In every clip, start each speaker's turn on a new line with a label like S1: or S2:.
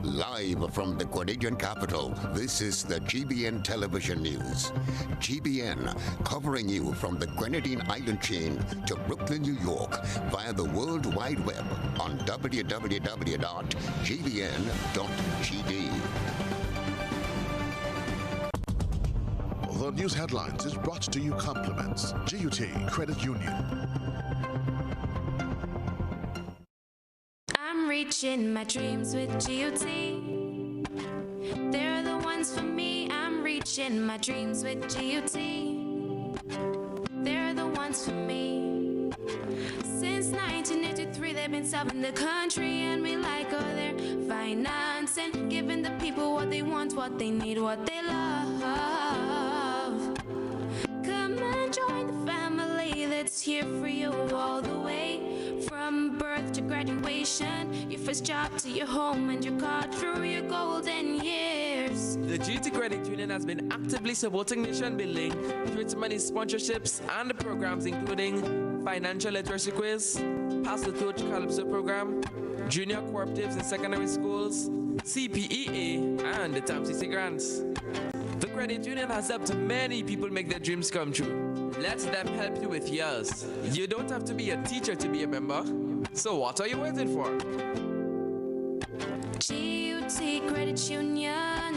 S1: Live from the Grenadian capital, this is the GBN television news. GBN, covering you from the Grenadine Island chain to Brooklyn, New York, via the World Wide Web on www.gbn.gd.
S2: The news headlines is brought to you compliments GUT Credit Union.
S3: I'm reaching my dreams with GUT. They're the ones for me. I'm reaching my dreams with GUT. They're the ones for me. Since 1983, they've been serving the country, and we like all their financing, giving the people what they want, what they need, what they love. Come and join the family that's here for you all the way, from birth to graduation, your first job to your home and your car through your golden years.
S4: The GT Credit Union has been actively supporting nation building through its many sponsorships and programs, including financial literacy quiz, Pass the Torch Calypso program, junior cooperatives in secondary schools, CPEA, and the TAMCC grants. The credit union has helped many people make their dreams come true. Let them help you with yours. You don't have to be a teacher to be a member. So what are you waiting for?
S3: GUT Credit Union,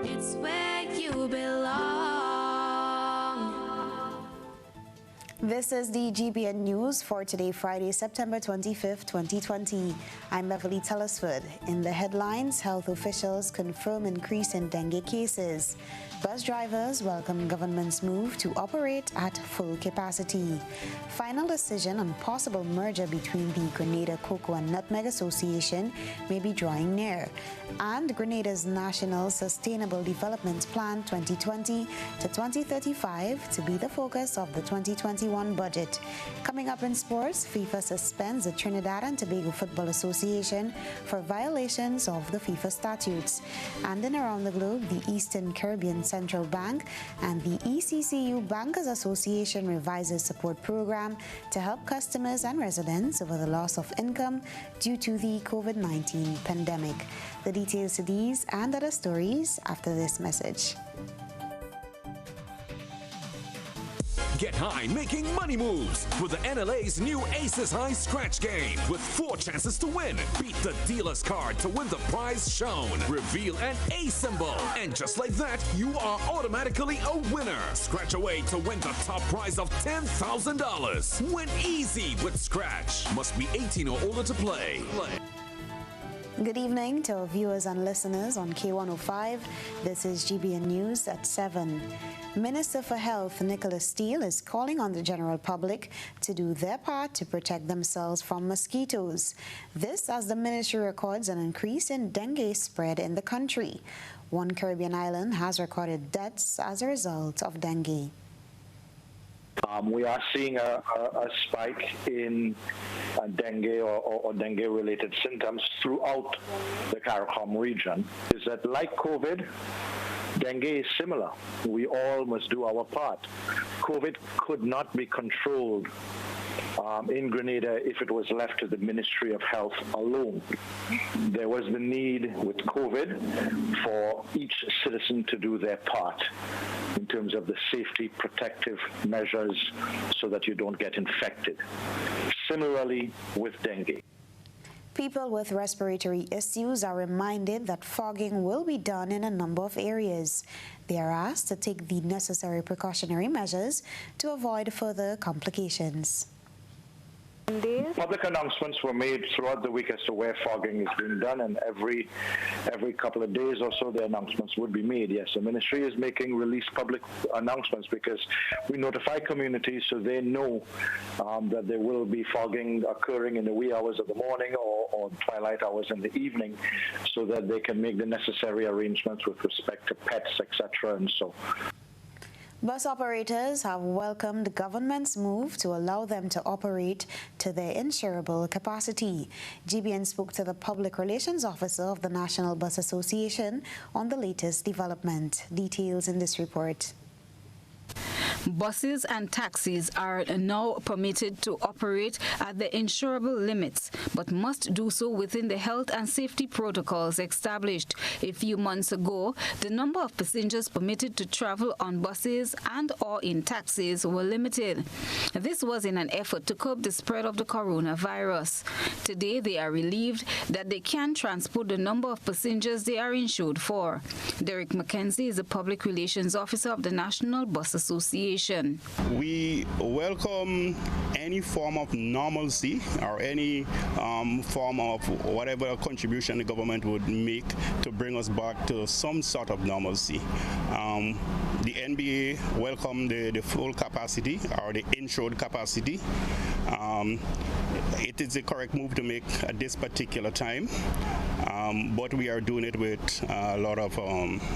S3: it's where you belong.
S5: This is the GBN News for today, Friday, September 25th, 2020. I'm Beverly Telesford. In the headlines, health officials confirm increase in dengue cases. Bus drivers welcome government's move to operate at full capacity. Final decision on possible merger between the Grenada Cocoa and Nutmeg Association may be drawing near. And Grenada's National Sustainable Development Plan 2020 to 2035 to be the focus of the 2021 budget. Coming up in sports, FIFA suspends the Trinidad and Tobago Football Association for violations of the FIFA statutes. And in around the globe, the Eastern Caribbean Central Bank and the ECCU Bankers Association revises support program to help customers and residents over the loss of income due to the COVID-19 pandemic. The details to these and other stories after this message.
S6: Get high making money moves with the NLA's new Aces High Scratch game with 4 chances to win. Beat the dealer's card to win the prize shown. Reveal an A symbol. And just like that, you are automatically a winner. Scratch away to win the top prize of $10,000. Win easy with Scratch. Must be 18 or older to play.
S5: Good evening to our viewers and listeners on K105. This is GBN News at 7. Minister for Health Nicholas Steele is calling on the general public to do their part to protect themselves from mosquitoes. This as the ministry records an increase in dengue spread in the country. One Caribbean island has recorded deaths as a result of dengue.
S7: We are seeing a spike in dengue or dengue-related symptoms throughout the CARICOM region. Is that like COVID? Dengue is similar. We all must do our part. COVID could not be controlled in Grenada if it was left to the Ministry of Health alone. There was the need with COVID for each citizen to do their part in terms of the safety protective measures so that you don't get infected. Similarly with dengue.
S5: People with respiratory issues are reminded that fogging will be done in a number of areas. They are asked to take the necessary precautionary measures to avoid further complications.
S7: Public announcements were made throughout the week as to where fogging is being done, and every couple of days or so the announcements would be made. Yes, the ministry is making release public announcements because we notify communities so they know that there will be fogging occurring in the wee hours of the morning or twilight hours in the evening, so that they can make the necessary arrangements with respect to pets, etc. and so.
S5: Bus operators have welcomed the government's move to allow them to operate to their insurable capacity. GBN spoke to the public relations officer of the National Bus Association on the latest development. Details in this report.
S8: Buses and taxis are now permitted to operate at the insurable limits, but must do so within the health and safety protocols established. A few months ago, the number of passengers permitted to travel on buses and or in taxis were limited. This was in an effort to curb the spread of the coronavirus. Today, they are relieved that they can transport the number of passengers they are insured for. Derek McKenzie is the Public Relations Officer of the National Bus Association.
S9: We welcome any form of normalcy or any form of whatever contribution the government would make to bring us back to some sort of normalcy. The NBA welcomed the full capacity or the insured capacity. It is the correct move to make at this particular time, but we are doing it with a lot of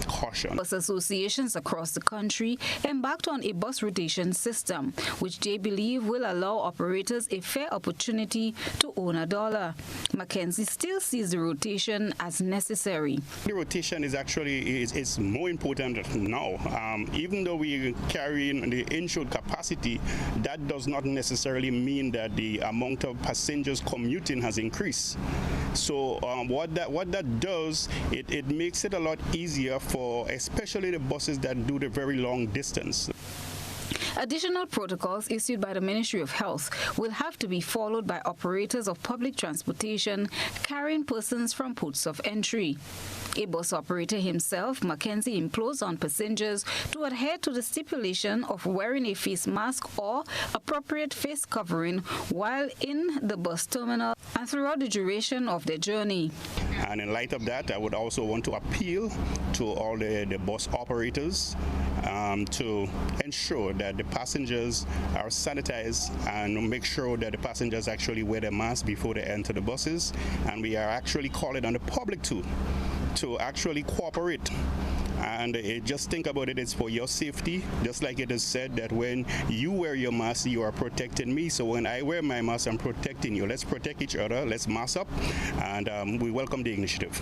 S9: caution.
S8: Bus associations across the country embarked on a bus rotation system, which they believe will allow operators a fair opportunity to own a dollar. Mackenzie still sees the rotation as necessary.
S9: The rotation is actually is more important now. Even though we carry in the insured capacity, that does not necessarily mean that the amount of passengers commuting has increased. So what that does, it makes it a lot easier for especially the buses that do the very long distance.
S8: Additional protocols issued by the Ministry of Health will have to be followed by operators of public transportation carrying persons from ports of entry. A bus operator himself, Mackenzie, implores on passengers to adhere to the stipulation of wearing a face mask or appropriate face covering while in the bus terminal and throughout the duration of their journey.
S9: And in light of that, I would also want to appeal to all the bus operators to ensure that the passengers are sanitized and make sure that the passengers actually wear their masks before they enter the buses. And we are actually calling on the public to actually cooperate. And just think about it, it's for your safety. Just like it is said that when you wear your mask, you are protecting me. So when I wear my mask, I'm protecting you. Let's protect each other. Let's mask up. And we welcome the initiative.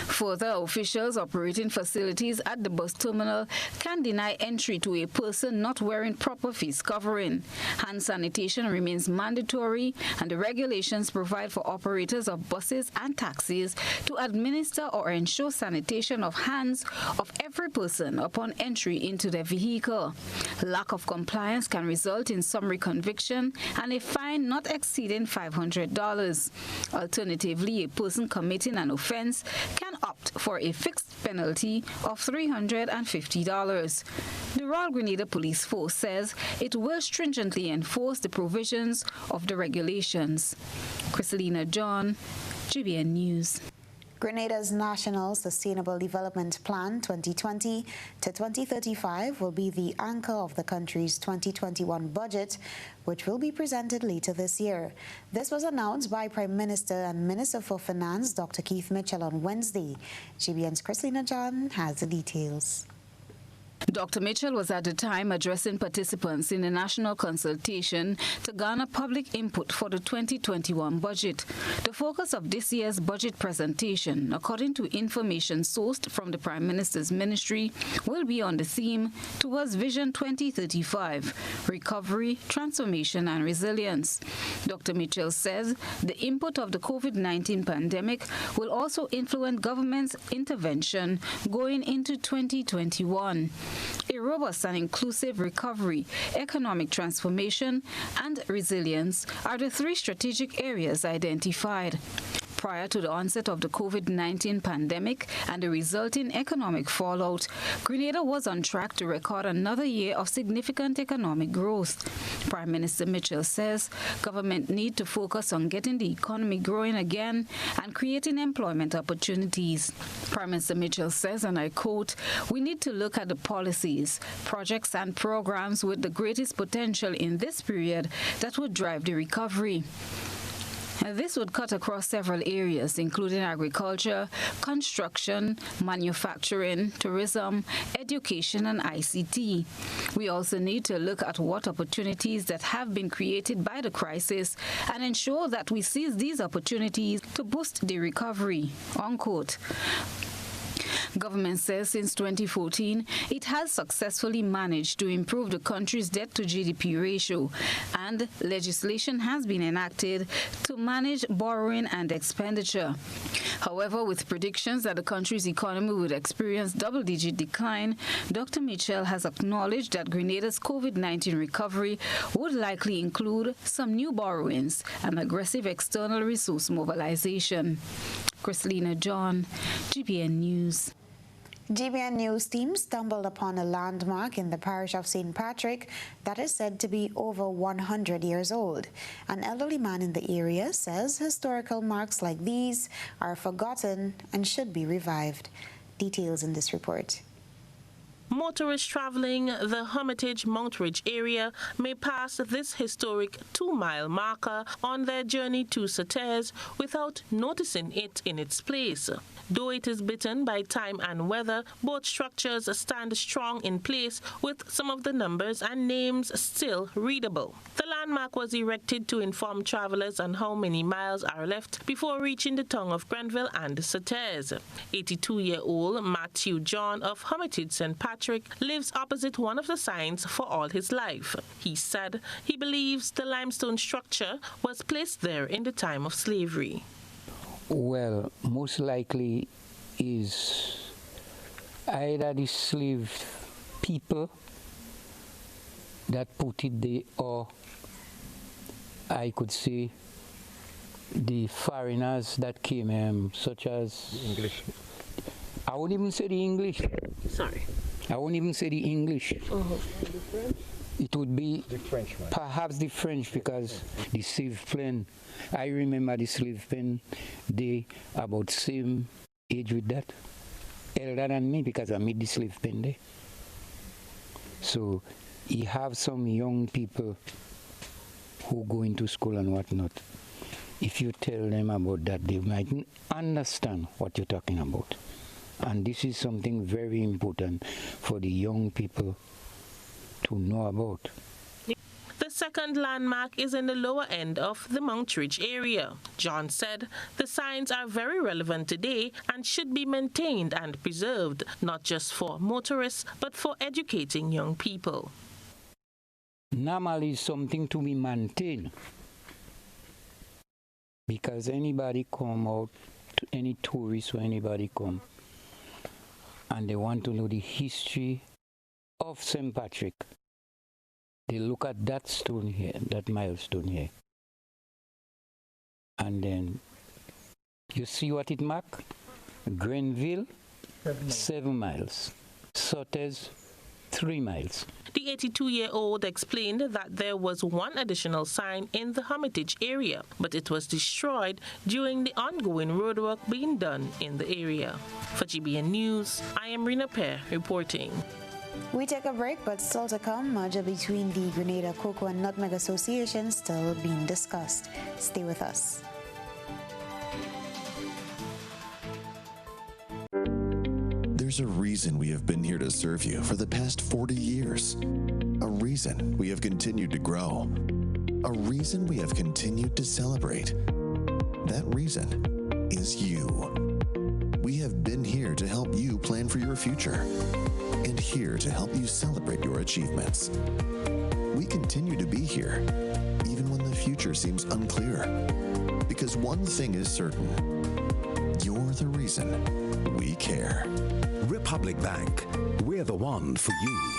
S8: Further, officials operating facilities at the bus terminal can deny entry to a person not wearing proper face covering. Hand sanitation remains mandatory, and the regulations provide for operators of buses and taxis to administer or ensure sanitation of hands of every person upon entry into their vehicle. Lack of compliance can result in summary conviction and a fine not exceeding $500. Alternatively, a person committing an offense can opt for a fixed penalty of $350. The Royal Grenada Police Force says it will stringently enforce the provisions of the regulations. Christelina John, GBN News.
S5: Grenada's National Sustainable Development Plan 2020 to 2035 will be the anchor of the country's 2021 budget, which will be presented later this year. This was announced by Prime Minister and Minister for Finance, Dr. Keith Mitchell, on Wednesday. GBN's Christelina John has the details.
S8: Dr. Mitchell was at the time addressing participants in a national consultation to garner public input for the 2021 budget. The focus of this year's budget presentation, according to information sourced from the Prime Minister's ministry, will be on the theme towards Vision 2035, recovery, transformation and resilience. Dr. Mitchell says the input of the COVID-19 pandemic will also influence government's intervention going into 2021. A robust and inclusive recovery, economic transformation, and resilience are the three strategic areas identified. Prior to the onset of the COVID-19 pandemic and the resulting economic fallout, Grenada was on track to record another year of significant economic growth. Prime Minister Mitchell says government need to focus on getting the economy growing again and creating employment opportunities. Prime Minister Mitchell says, and I quote, "We need to look at the policies, projects and programs with the greatest potential in this period that would drive the recovery." This would cut across several areas, including agriculture, construction, manufacturing, tourism, education, and ICT. We also need to look at what opportunities that have been created by the crisis and ensure that we seize these opportunities to boost the recovery, unquote. Government says since 2014, it has successfully managed to improve the country's debt-to-GDP ratio, and legislation has been enacted to manage borrowing and expenditure. However, with predictions that the country's economy would experience double-digit decline, Dr. Mitchell has acknowledged that Grenada's COVID-19 recovery would likely include some new borrowings and aggressive external resource mobilization. Chrislina John, GBN News.
S5: GBN News team stumbled upon a landmark in the parish of St. Patrick that is said to be over 100 years old. An elderly man in the area says historical marks like these are forgotten and should be revived. Details in this report.
S10: Motorists traveling the Hermitage Mountridge area may pass this historic 2-mile marker on their journey to Sauters without noticing it in its place. Though it is bitten by time and weather, both structures stand strong in place with some of the numbers and names still readable. The landmark was erected to inform travelers on how many miles are left before reaching the town of Grenville and Sauters. 82-year-old Matthew John of Hermitage St. Patrick lives opposite one of the signs for all his life. He said he believes the limestone structure was placed there in the time of slavery.
S11: Well, most likely is either the slave people that put it there, or I could say the foreigners that came, such as English. I won't even say the English.
S10: Sorry.
S11: I won't even say the English. It would be the French, perhaps the French, because the slave pen, I remember the slave pen, they about same age with that, elder than me, because I made the slave pen there. So you have some young people who go into school and whatnot. If you tell them about that, they might understand what you're talking about. And this is something very important for the young people to know about.
S10: The second landmark is in the lower end of the Mountridge area. John said the signs are very relevant today and should be maintained and preserved, not just for motorists, but for educating young people.
S11: Normally something to be maintained, because anybody come out, any tourist or anybody come, and they want to know the history of St. Patrick, they look at that stone here, that milestone here, and then you see what it marks? Grenville, 7 miles. Sauters, 3 miles.
S10: The 82-year-old explained that there was one additional sign in the Hermitage area, but it was destroyed during the ongoing roadwork being done in the area. For GBN News, I am Rina Pear reporting.
S5: We take a break, but still to come, merger between the Grenada Cocoa and Nutmeg Association still being discussed. Stay with us.
S12: There's a reason we have been here to serve you for the past 40 years. A reason we have continued to grow. A reason we have continued to celebrate. That reason is you. We have been here to help you plan for your future and here to help you celebrate your achievements. We continue to be here even when the future seems unclear, because one thing is certain: you're the reason we care.
S6: Republic Bank, we're the one for you.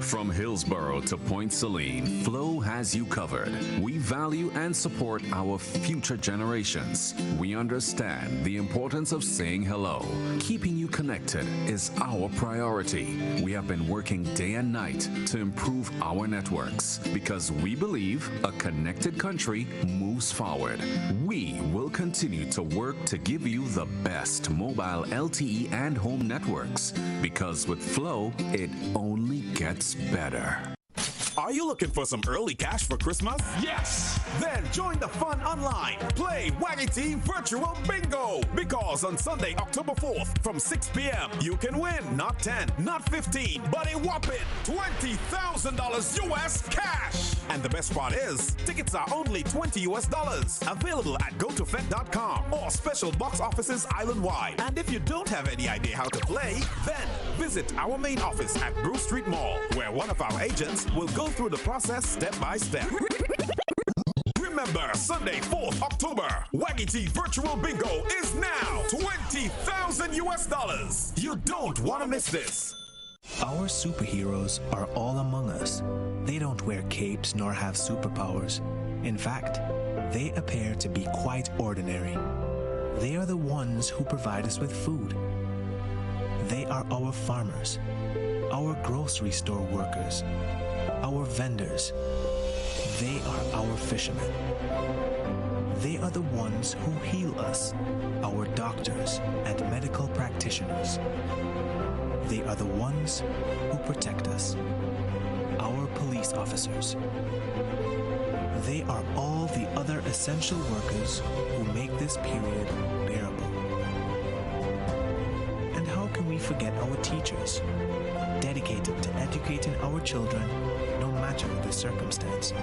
S6: From Hillsborough to Point Celine, Flow has you covered. We value and support our future generations. We understand the importance of saying hello. Keeping you connected is our priority. We have been working day and night to improve our networks because we believe a connected country moves forward. We will continue to work to give you the best mobile LTE and home networks because with Flow, it only gets better.
S13: Are you looking for some early cash for Christmas? Yes! Then join the fun online. Play Waggy Team Virtual Bingo! Because on Sunday, October 4th, from 6 p.m., you can win not 10, not 15, but a whopping $20,000 US cash! And the best part is, tickets are only $20 Available at gotofed.com or special box offices island-wide. And if you don't have any idea how to play, then visit our main office at Bruce Street Mall, where one of our agents will go through the process step by step. Remember, Sunday, 4th October, Waggy T Virtual Bingo is now $20,000. You don't want to miss this.
S14: Our superheroes are all among us. They don't wear capes nor have superpowers. In fact, they appear to be quite ordinary. They are the ones who provide us with food. They are our farmers, our grocery store workers, our vendors. They are our fishermen. They are the ones who heal us, our doctors and medical practitioners. They are the ones who protect us, our police officers. They are all the other essential workers who make this period bearable. And how can we forget our teachers, dedicated to educating our children no matter the circumstance?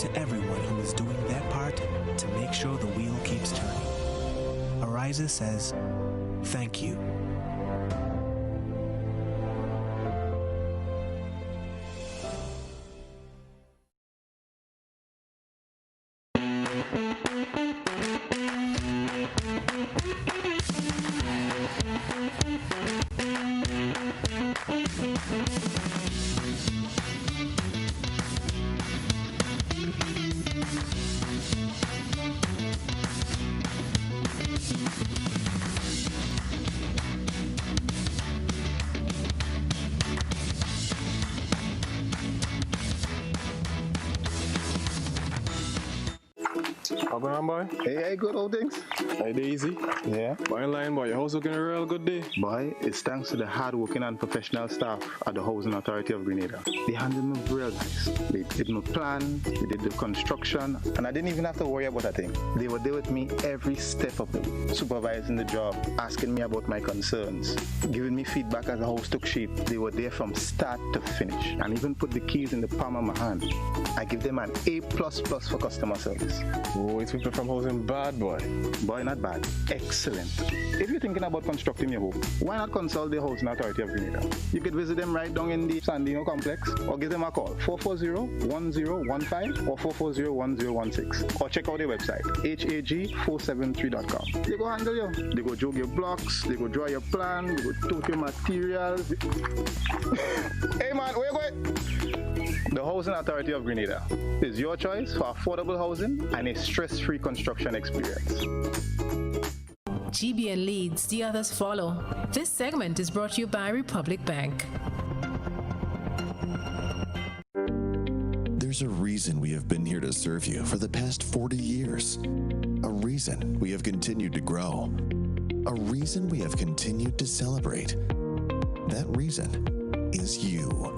S14: To everyone who is doing their part to make sure the wheel keeps turning, Ariza says, thank you.
S15: How going on, boy?
S16: Hey, good old things.
S15: Hey, Daisy.
S16: Yeah.
S15: Boy, in line, boy. Your house looking a real good day.
S16: Boy, it's thanks to the hard-working and professional staff at the Housing Authority of Grenada. They handled me real nice. They did my plan, they did the construction, and I didn't even have to worry about a thing. They were there with me every step of the way, supervising the job, asking me about my concerns, giving me feedback as the house took shape. They were there from start to finish, and even put the keys in the palm of my hand. I give them an A++ for customer service.
S15: Oh, it's people from housing bad, boy.
S16: Boy, not bad. Excellent. If you're thinking about constructing your home, why not consult the Housing Authority of Grenada? You could visit them right down in the Sandino complex, or give them a call, 440-1015 or 440-1016. Or check out their website, hag473.com. They go handle you. They go jog your blocks, they go draw your plan, they go tote your materials. Hey man, where you going? The Housing Authority of Grenada is your choice for affordable housing and a stress-free construction experience.
S17: GBN leads, the others follow. This segment is brought to you by Republic Bank.
S12: There's a reason we have been here to serve you for the past 40 years. A reason we have continued to grow. A reason we have continued to celebrate. That reason is you.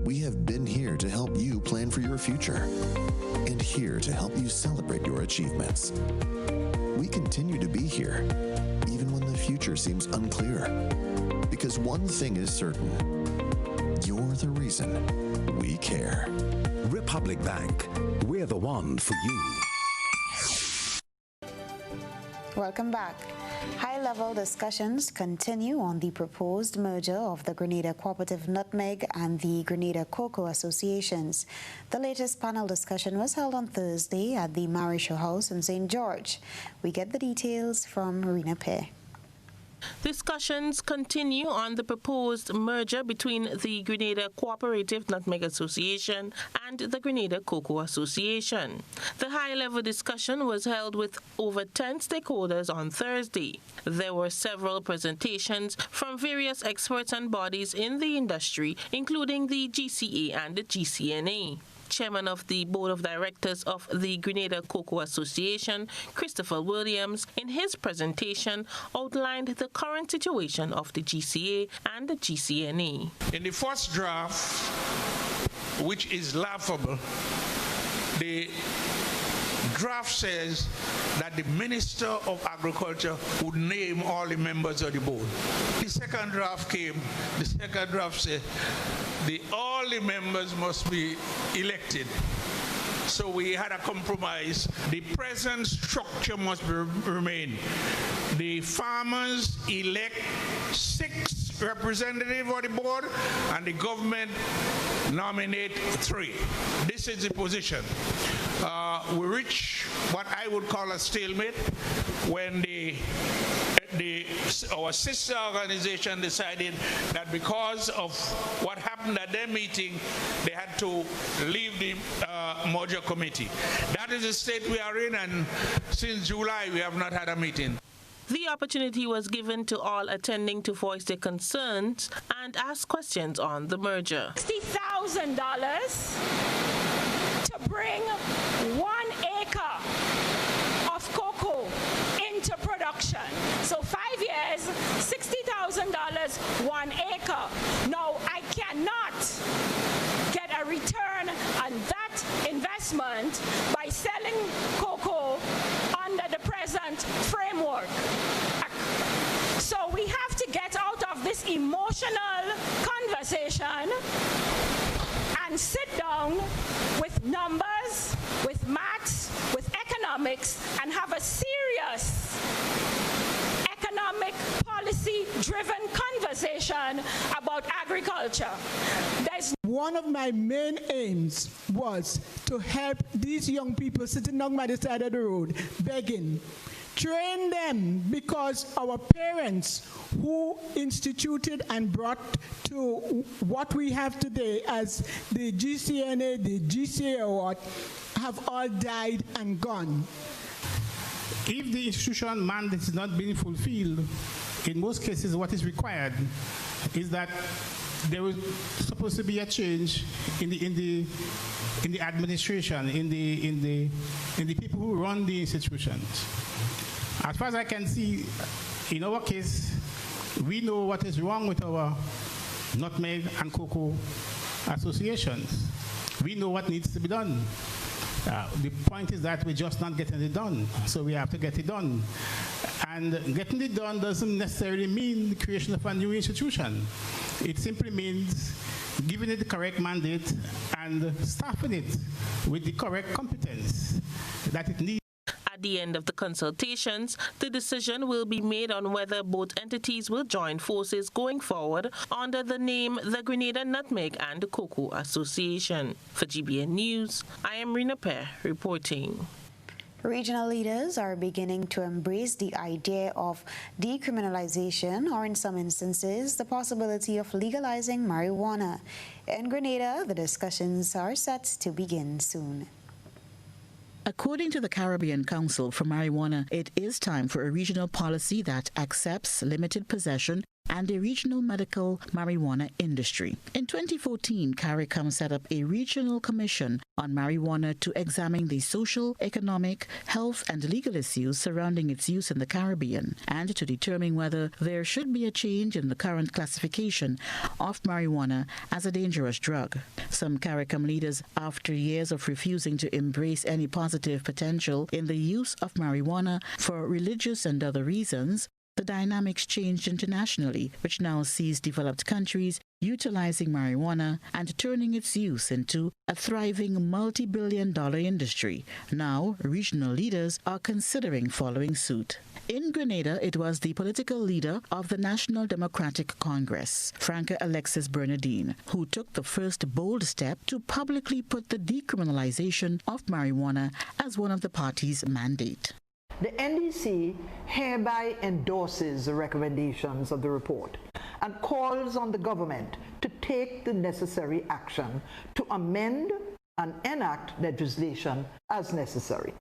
S12: We have been here to help you plan for your future and here to help you celebrate your achievements. We continue to be here, even when the future seems unclear. Because one thing is certain, you're the reason we care.
S6: Republic Bank, we're the one for you.
S5: Welcome back. High-level discussions continue on the proposed merger of the Grenada Cooperative Nutmeg and the Grenada Cocoa Associations. The latest panel discussion was held on Thursday at the Marisho House in St. George. We get the details from Marina Pear.
S10: Discussions continue on the proposed merger between the Grenada Cooperative Nutmeg Association and the Grenada Cocoa Association. The high-level discussion was held with over 10 stakeholders on Thursday. There were several presentations from various experts and bodies in the industry, including the GCA and the GCNA. Chairman of the Board of Directors of the Grenada Cocoa Association, Christopher Williams, in his presentation outlined the current situation of the GCA and the GCNA.
S18: In the first draft, which is laughable, the draft says that the Minister of Agriculture would name all the members of the board. The second draft came. The second draft said all the members must be elected. So we had a compromise. The present structure must remain. The farmers elect 6 representatives on the board, and the government nominate 3. This is the position. We reach what I would call a stalemate when our sister organization decided that because of what happened at their meeting, they had to leave the merger committee. That is the state we are in, and since July we have not had a meeting.
S10: The opportunity was given to all attending to voice their concerns and ask questions on the merger.
S19: $60,000 to bring 1 acre of cocoa into production. So 5 years, $60,000, 1 acre. Now, I cannot get a return on that investment by selling cocoa under the present framework. So we have to get out of this emotional conversation and sit down with numbers, with maths, with economics, and have a serious economic policy-driven conversation about agriculture.
S20: One of my main aims was to help these young people sitting down by the side of the road begging. Train them, because our parents who instituted and brought to what we have today as the GCNA, the GCA award, have all died and gone.
S21: If the institution mandate is not being fulfilled, in most cases what is required is that there is supposed to be a change in the administration, in the people who run the institutions. As far as I can see, in our case, we know what is wrong with our nutmeg and cocoa associations. We know what needs to be done. The point is that we're just not getting it done, so we have to get it done. And getting it done doesn't necessarily mean the creation of a new institution. It simply means giving it the correct mandate and staffing it with the correct competence that it needs.
S10: At the end of the consultations, the decision will be made on whether both entities will join forces going forward under the name the Grenada Nutmeg and Cocoa Association. For GBN News, I am Rina Pear reporting.
S5: Regional leaders are beginning to embrace the idea of decriminalization, or in some instances, the possibility of legalizing marijuana. In Grenada, the discussions are set to begin soon.
S22: According to the Caribbean Council for Marijuana, it is time for a regional policy that accepts limited possession and a regional medical marijuana industry. In 2014, CARICOM set up a regional commission on marijuana to examine the social, economic, health, and legal issues surrounding its use in the Caribbean, and to determine whether there should be a change in the current classification of marijuana as a dangerous drug. Some CARICOM leaders, after years of refusing to embrace any positive potential in the use of marijuana for religious and other reasons, the dynamics changed internationally, which now sees developed countries utilizing marijuana and turning its use into a thriving multi-billion-dollar industry. Now, regional leaders are considering following suit. In Grenada, it was the political leader of the National Democratic Congress, Franca Alexis Bernardine, who took the first bold step to publicly put the decriminalization of marijuana as one of the party's mandate.
S23: The NDC hereby endorses the recommendations of the report and calls on the government to take the necessary action to amend and enact legislation as necessary.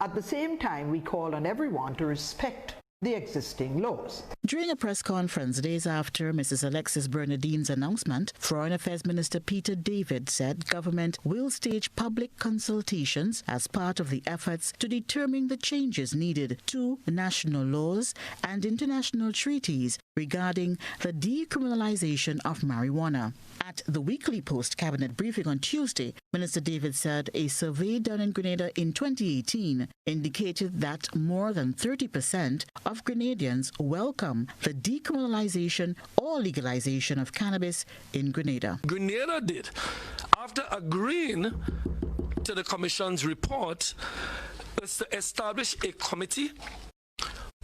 S23: At the same time, we call on everyone to respect the existing laws.
S22: During a press conference days after Mrs. Alexis Bernardine's announcement, Foreign Affairs Minister Peter David said government will stage public consultations as part of the efforts to determine the changes needed to national laws and international treaties regarding the decriminalization of marijuana. At the weekly post-cabinet briefing on Tuesday, Minister David said a survey done in Grenada in 2018 indicated that more than 30% of Grenadians welcome the decriminalization or legalization of cannabis in Grenada.
S1: Grenada did, after agreeing to the Commission's report, is to establish a committee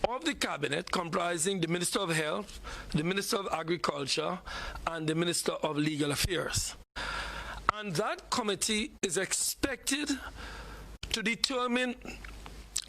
S1: of the Cabinet comprising the Minister of Health, the Minister of Agriculture, and the Minister of Legal Affairs. And that committee is expected to determine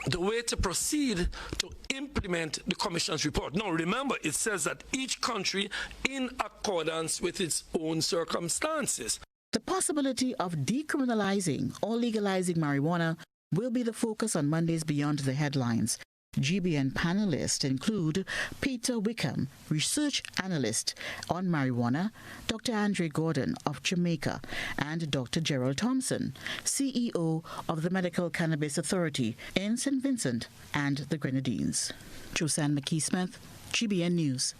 S1: the way to proceed to implement the Commission's report. Now, remember, it says that each country in accordance with its own circumstances.
S22: The possibility of decriminalizing or legalizing marijuana will be the focus on Monday's Beyond the Headlines. GBN panelists include Peter Wickham, research analyst on marijuana, Dr. Andre Gordon of Jamaica, and Dr. Gerald Thompson, CEO of the Medical Cannabis Authority in St. Vincent and the Grenadines. Josanne McKee-Smith, GBN News.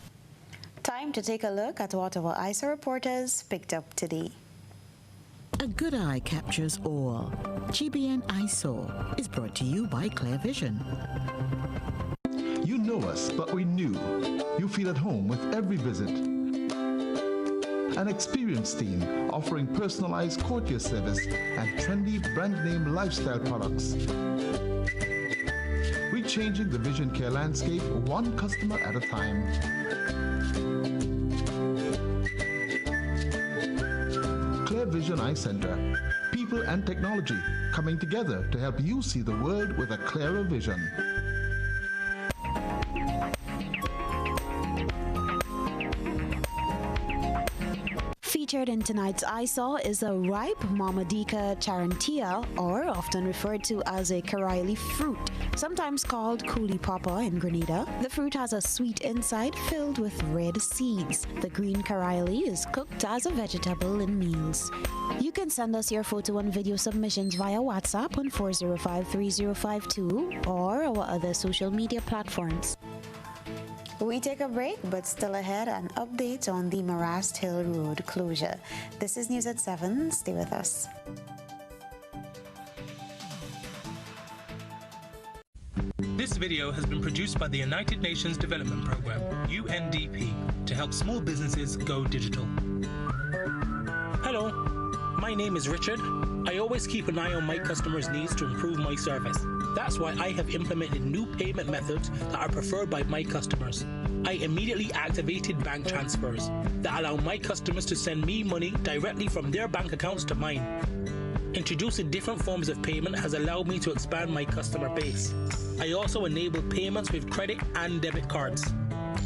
S5: Time to take a look at what our ISA reporters picked up today.
S22: A good eye captures all. GBN Eyesore is brought to you by Clear Vision.
S2: You know us, but we knew. You feel at home with every visit. An experienced team offering personalized courtier service and trendy brand name lifestyle products. We're changing the vision care landscape one customer at a time. Clear Vision Eye Center. People and technology coming together to help you see the world with a clearer vision.
S5: Featured in tonight's Eyesore is a ripe Marmadica charantia, or often referred to as a Karaili fruit, sometimes called Coolie Popper in Grenada. The fruit has a sweet inside filled with red seeds. The green Karaili is cooked as a vegetable in meals. You can send us your photo and video submissions via WhatsApp on 405-3052 or our other social media platforms. We take a break, but still ahead, an update on the Marrast Hill Road closure. This is News at 7. Stay with us.
S4: This video has been produced by the United Nations Development Programme, UNDP, to help small businesses go digital.
S24: Hello, my name is Richard. I always keep an eye on my customers' needs to improve my service. That's why I have implemented new payment methods that are preferred by my customers. I immediately activated bank transfers that allow my customers to send me money directly from their bank accounts to mine. Introducing different forms of payment has allowed me to expand my customer base. I also enable payments with credit and debit cards.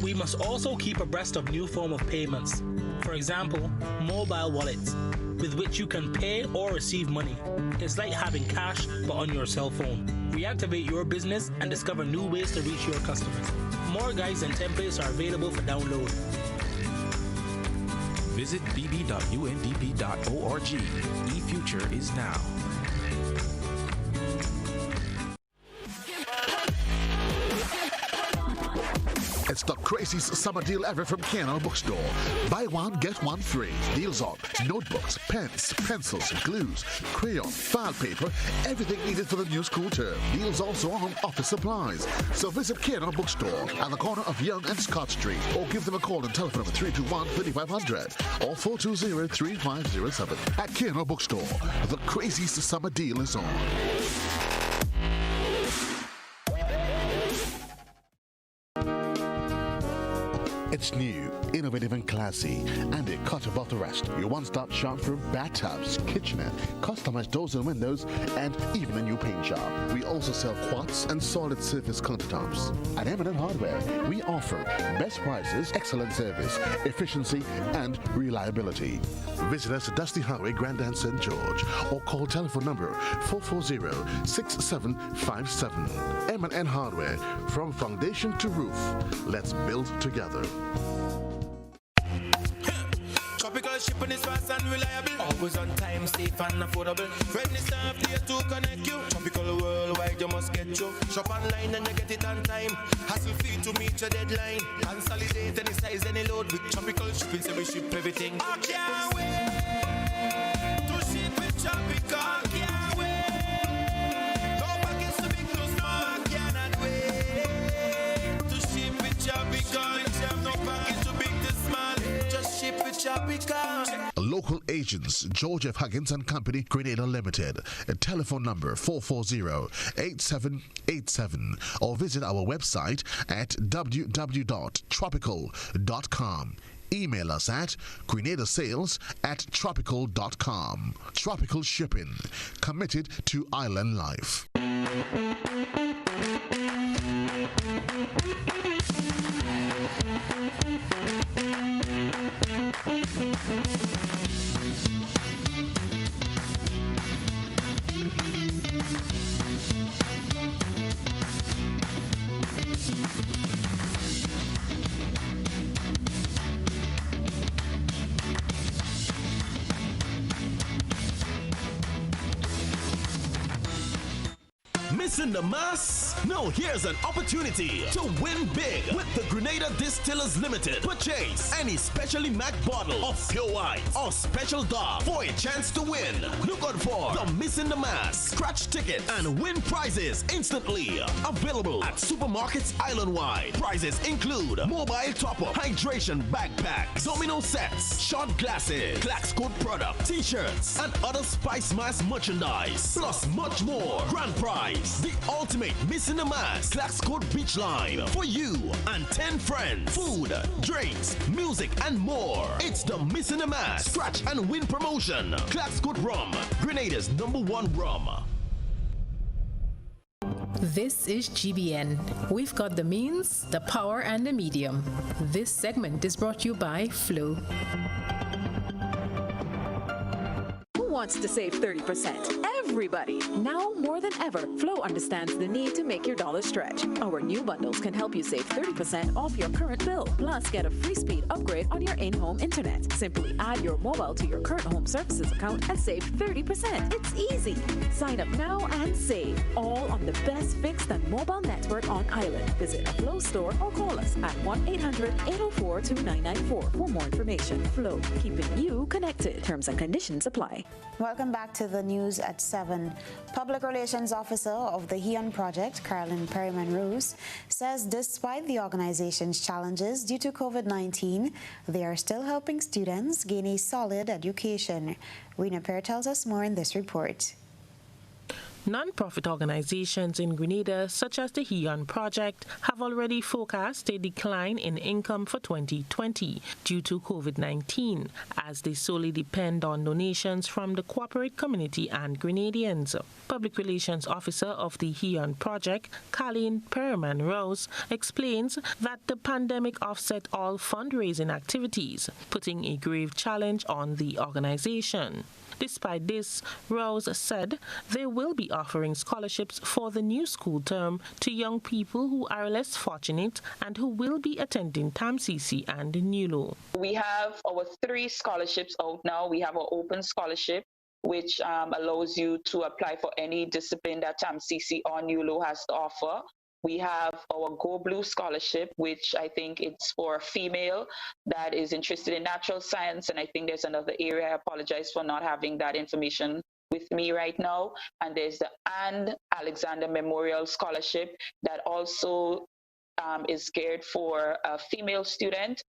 S24: We must also keep abreast of new forms of payments. For example, mobile wallets, with which you can pay or receive money. It's like having cash, but on your cell phone. Reactivate your business and discover new ways to reach your customers. More guides and templates are available for download.
S6: Visit bb.undp.org. eFuture is now.
S25: It's the craziest summer deal ever from K&L Bookstore. Buy one, get one free. Deals on notebooks, pens, pencils, glues, crayon, file paper, everything needed for the new school term. Deals also on office supplies. So visit K&L Bookstore at the corner of Young and Scott Street, or give them a call on telephone number 321-3500 or 420-3507. At K&L Bookstore, the craziest summer deal is on. It's new, innovative and classy, and it cut above the rest. Your one-stop shop for bathtubs, kitchenette, customized doors and windows, and even a new paint job. We also sell quartz and solid surface countertops. At M&N Hardware, we offer best prices, excellent service, efficiency, and reliability. Visit us at Dusty Highway, Grandin, St. George, or call telephone number 440-6757. M&N Hardware, from foundation to roof. Let's build together.
S26: Tropical
S3: our shipping is fast and reliable. Always on time, safe and affordable. Friendly staff here to connect you. Tropical worldwide, you must get you. Shop online and you get it on time. Hassle free to meet your deadline. Consolidate any size, any load with tropical shipping, so we ship everything. I can't wait to ship with tropical. I can't wait. No package too big, too small. I cannot wait to ship with tropical. No package too big, too small. Just ship with tropical.
S25: Local agents, George F. Huggins and Company, Grenada Limited. A telephone number 440-8787 or visit our website at www.tropical.com. Email us at grenadasales@tropical.com. Tropical Shipping, committed to island life.
S7: Missing the mass? No, here's an opportunity to win big with the Grenada Distillers Limited. Purchase any specially marked bottle of pure white or special dark for a chance to win. Look out for the Missing the Mass scratch ticket and win prizes instantly. Available at supermarkets island-wide. Prizes include mobile top-up, hydration backpack, domino sets, shot glasses, Clax Code product, t-shirts, and other Spice Mass merchandise. Plus much more. Grand prize, the ultimate Missing the Mass Clax Code beach line for you and 10 friends. Food, drinks, music, and more. It's the Missing the Mass scratch and win promotion. Clax Code Rum, Grenada's #1 rum.
S17: This is GBN. We've got the means, the power, and the medium. This segment is brought to you by Flow.
S8: Who wants to save 30%? Everybody. Now more than ever, Flow understands the need to make your dollar stretch. Our new bundles can help you save 30% off your current bill. Plus, get a free speed upgrade on your in-home internet. Simply add your mobile to your current home services account and save 30%. It's easy. Sign up now and save. All on the best fixed and mobile network on island. Visit a Flow store or call us at 1-800-804-2994 for more information. Flow, keeping you connected. Terms and conditions apply.
S5: Welcome back to the news at 7. Public Relations Officer of the HEON Project, Carolyn Perryman-Rose, says despite the organization's challenges due to COVID-19, they are still helping students gain a solid education. Rena Perry tells us more in this report.
S10: Non-profit organizations in Grenada, such as the HEON Project, have already forecast a decline in income for 2020 due to COVID-19, as they solely depend on donations from the corporate community and Grenadians. Public Relations Officer of the HEON Project, Carolyn Perryman-Rose, explains that the pandemic offset all fundraising activities, putting a grave challenge on the organization. Despite this, Rose said they will be offering scholarships for the new school term to young people who are less fortunate and who will be attending TAMCC and NULO.
S9: We have our 3 scholarships out now. We have our open scholarship, which allows you to apply for any discipline that TAMCC or NULO has to offer. We have our Go Blue scholarship, which I think it's for a female that is interested in natural science. And I think there's another area. I apologize for not having that information with me right now. And there's the Anne Alexander Memorial Scholarship that also is geared for a female student.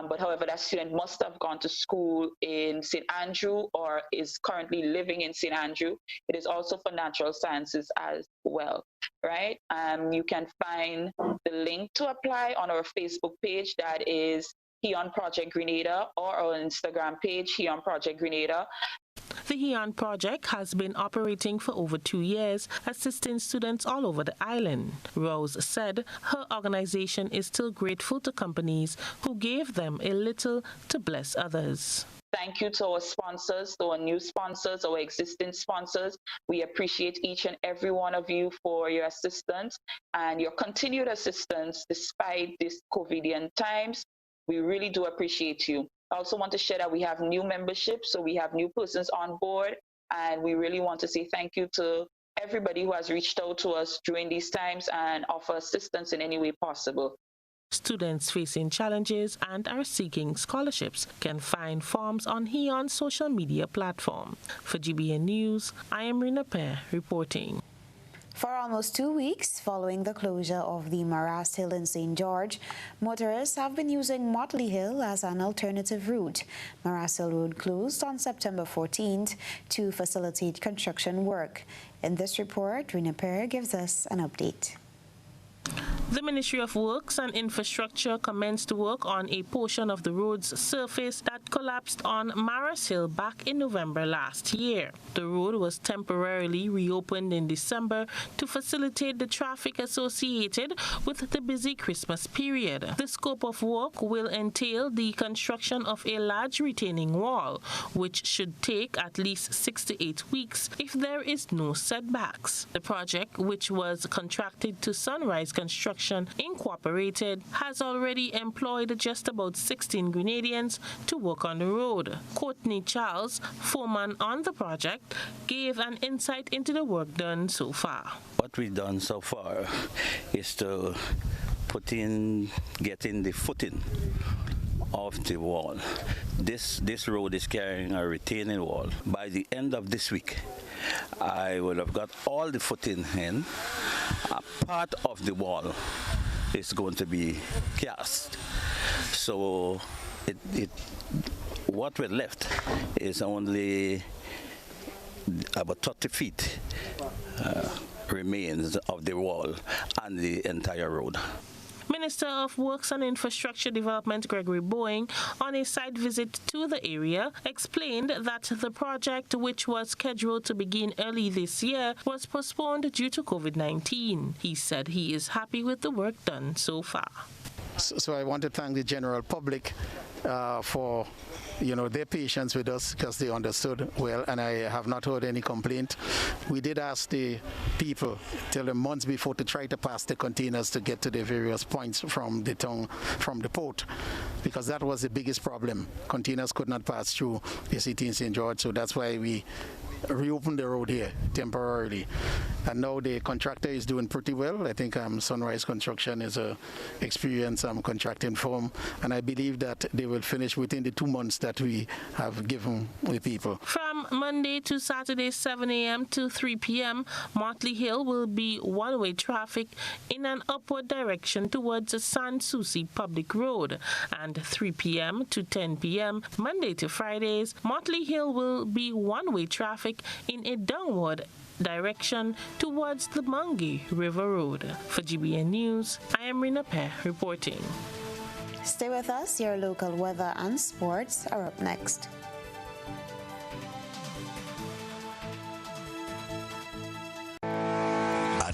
S9: But however, that student must have gone to school in St. Andrew or is currently living in St. Andrew. It is also for natural sciences as well, right? You can find the link to apply on our Facebook page, that is HEON Project Grenada, or our Instagram page, HEON Project Grenada.
S10: The HEON Project has been operating for over 2 years, assisting students all over the island. Rose said her organization is still grateful to companies who gave them a little to bless others.
S9: Thank you to our sponsors, to our new sponsors, our existing sponsors. We appreciate each and every one of you for your assistance and your continued assistance despite these COVIDian times. We really do appreciate you. I also want to share that we have new membership, so we have new persons on board, and we really want to say thank you to everybody who has reached out to us during these times and offer assistance in any way possible.
S10: Students facing challenges and are seeking scholarships can find forms on HEON's social media platform. For GBN News, I am Rina Pear reporting.
S5: For almost 2 weeks following the closure of the Maras Hill in St. George, motorists have been using Motley Hill as an alternative route. Maras Hill Road closed on September 14th to facilitate construction work. In this report, Rina Pear gives us an update.
S10: The Ministry of Works and Infrastructure commenced work on a portion of the road's surface that collapsed on Maras Hill back in November last year. The road was temporarily reopened in December to facilitate the traffic associated with the busy Christmas period. The scope of work will entail the construction of a large retaining wall, which should take at least 6 to 8 weeks if there is no setbacks. The project, which was contracted to Sunrise Construction Incorporated, has already employed just about 16 Grenadians to work on the road. Courtney Charles, foreman on the project, gave an insight into the work done so far.
S11: What we've done so far is to get in the footing of the wall. This road is carrying a retaining wall. By the end of this week, I will have got all the footing in. A part of the wall is going to be cast. So what we're left is only about 30 feet remains of the wall and the entire road.
S10: Minister of Works and Infrastructure Development Gregory Boeing, on a site visit to the area, explained that the project, which was scheduled to begin early this year, was postponed due to COVID-19. He said he is happy with the work done so far.
S21: So I want to thank the general public for their patience with us, because they understood well, and I have not heard any complaint. We did ask the people till the months before to try to pass the containers to get to the various points from the town, from the port, because that was the biggest problem. Containers could not pass through the city in St. George, so that's why we reopened the road here temporarily. And now the contractor is doing pretty well. I think Sunrise Construction is an experienced contracting firm, and I believe that they will finish within the 2 months that we have given the people.
S10: From Monday to Saturday, 7 a.m. to 3 p.m., Motley Hill will be one-way traffic in an upward direction towards San Souci Public Road, and 3 p.m. to 10 p.m., Monday to Fridays, Motley Hill will be one-way traffic in a downward direction towards the Mangi River Road. For GBN News, I am Rina Pear reporting.
S5: Stay with us. Your local weather and sports are up next.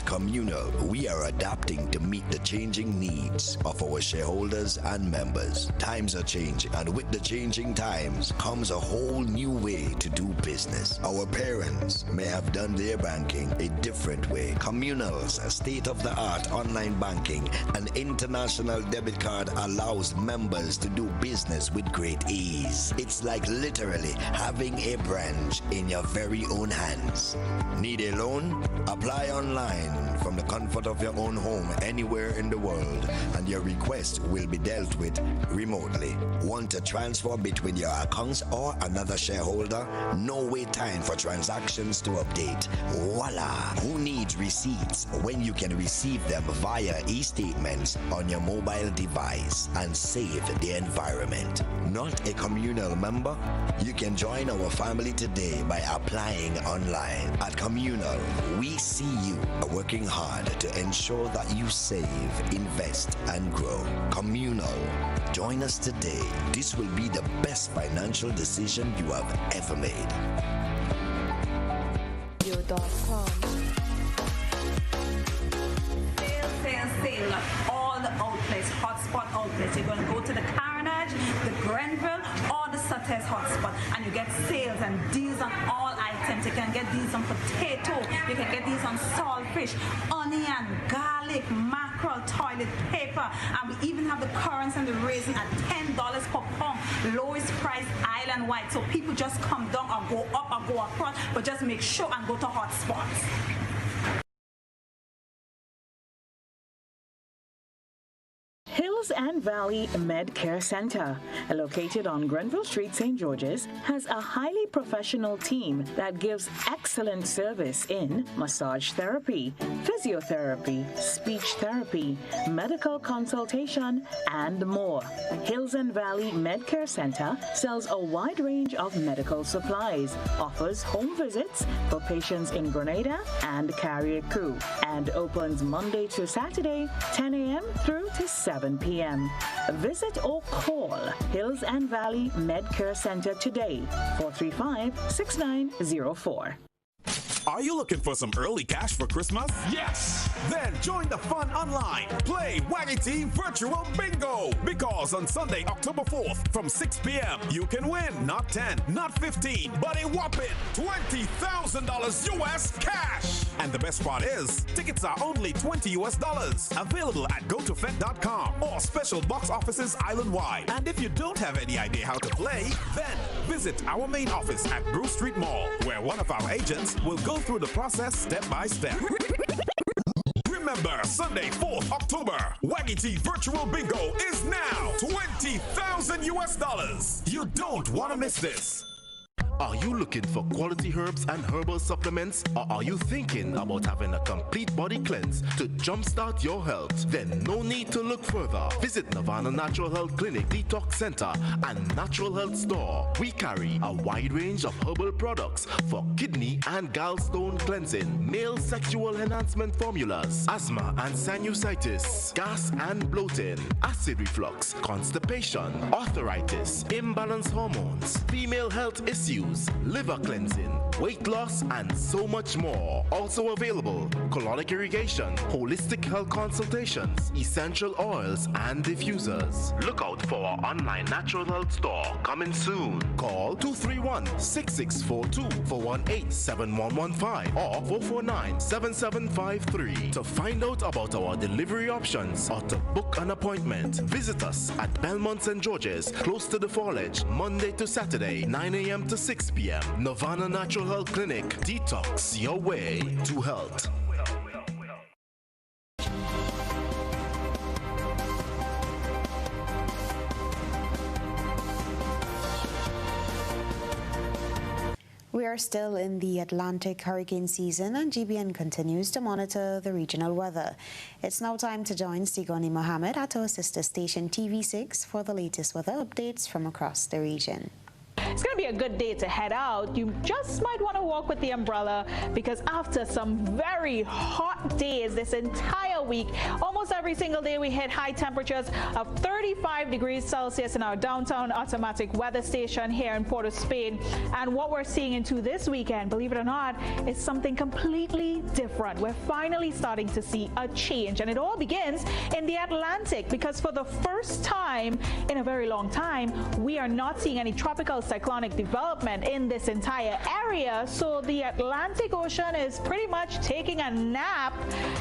S13: Communal, we are adapting to meet the changing needs of our shareholders and members. Times are changing, and with the changing times comes a whole new way to do business. Our parents may have done their banking a different way. Communal's state-of-the-art online banking and international debit card allows members to do business with great ease. It's like literally having a branch in your very own hands. Need a loan? Apply online from the comfort of your own home anywhere in the world, and your request will be dealt with remotely. Want to transfer between your accounts or another shareholder? No wait time for transactions to update. Voila! Who needs receipts when you can receive them via e-statements on your mobile device and save the environment? Not a communal member? You can join our family today by applying online. At Communal, we see you working hard to ensure that you save, invest, and grow. Communal. Join us today. This will be the best financial decision you have ever made.
S14: Sale. All the outlets, hotspot outlets. You're going to go to the Carnage, the Grenville, or the Sutter's hotspot, and you get sales and deals on all items. You can get these on potato, you can get these on saltfish, onion, garlic, mac mackerel, toilet paper, and we even have the currants and the raisin at $10 per pound, lowest price island-wide. So people just come down or go up or go across, but just make sure and go to hot spots.
S12: Hills and Valley Med Care Center, located on Grenville Street, St. George's, has a highly professional team that gives excellent service in massage therapy, physiotherapy, speech therapy, medical consultation, and more. Hills and Valley Med Care Center sells a wide range of medical supplies, offers home visits for patients in Grenada and Carrier Crew, and opens Monday to Saturday, 10 a.m. through to 7 p.m. Visit or call Hills and Valley Med Care Center today, 435-6904.
S6: Are you looking for some early cash for Christmas? Yes! Then join the fun online. Play Waggy Team Virtual Bingo! Because on Sunday, October 4th, from 6 p.m., you can win not 10, not 15, but a whopping $20,000 US cash! And the best part is, tickets are only $20 US. Available at gotofed.com or special box offices island-wide. And if you don't have any idea how to play, then visit our main office at Bruce Street Mall, where one of our agents will go through the process step by step. Remember, Sunday, 4th October, Waggy Tea Virtual Bingo is now $20,000 US. You don't want to miss this.
S7: Are you looking for quality herbs and herbal supplements, or are you thinking about having a complete body cleanse to jumpstart your health? Then no need to look further. Visit Nirvana Natural Health Clinic, Detox Center, and Natural Health Store. We carry a wide range of herbal products for kidney and gallstone cleansing, male sexual enhancement formulas, asthma and sinusitis, gas and bloating, acid reflux, constipation, arthritis, imbalanced hormones, female health issues, liver cleansing, weight loss, and so much more. Also available, colonic irrigation, holistic health consultations, essential oils, and diffusers. Look out for our online natural health store coming soon. Call 231-6642 418-7115 or 449-7753 to find out about our delivery options or to book an appointment. Visit us at Belmont St. George's, close to the Foliage, Monday to Saturday, 9 a.m. to 6 p.m. Nirvana Natural Health Clinic. Detox your way to health.
S5: We are still in the Atlantic hurricane season, and GBN continues to monitor the regional weather. It's now time to join Sigoni Mohammed at our sister station TV6 for the latest weather updates from across the region.
S15: It's going to be a good day to head out. You just might want to walk with the umbrella, because after some very hot days this entire week, almost every single day we hit high temperatures of 35 degrees Celsius in our downtown automatic weather station here in Port of Spain. And what we're seeing into this weekend, believe it or not, is something completely different. We're finally starting to see a change, and it all begins in the Atlantic, because for the first time in a very long time, we are not seeing any tropical cyclonic development in this entire area. So the Atlantic Ocean is pretty much taking a nap,